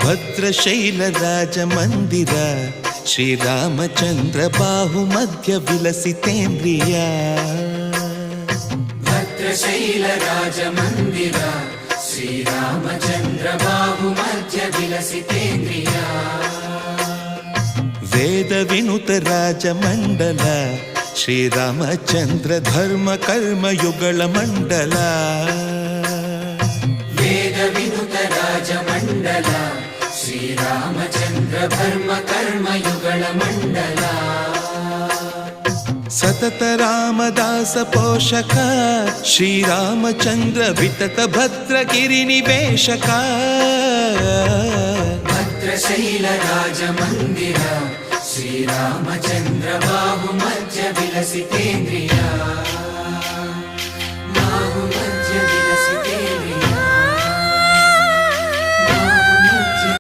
ಭದ್ರಶೈಲ ರಾಜ ಮಂದಿರ ಶ್ರೀರಾಮಚಂದ್ರ ಬಾಹು ಮಧ್ಯ ವಿಲಸಿತೇಂದ್ರಿಯ ಭದ್ರಶೈಲ ರಾಜ ಮಂದಿರ ಶ್ರೀರಾಮಚಂದ್ರ ಬಾಹು ಮಧ್ಯ ವಿಲಸಿತೇಂದ್ರಿಯ ವೇದ ವಿನುತ ರಾಜ ಮಂಡಲ ಶ್ರೀರಾಮಚಂದ್ರ ಧರ್ಮ ಕರ್ಮ ಯುಗಳ ಮಂಡಲ ವೇದ ವಿನುತ ರಾಜ ಮಂಡಲ ಶ್ರೀರಾಮಚಂದ್ರ ಧರ್ಮ ಕರ್ಮ ಯುಗಳ ಮಂಡಲ ಸತತ ರಾಮದಾಸ ಪೋಷಕ ಶ್ರೀರಾಮಚಂದ್ರ ವಿತತ ಭದ್ರಗಿರಿ ನಿವೇಶಕ ಭದ್ರಶೈಲ ರಾಜ ಮಂದಿರ ಶ್ರೀರಾಮಚಂದ್ರ ಬಾಹು ಮಧ್ಯ ವಿಲಸಿತೇಂದ್ರಿಯ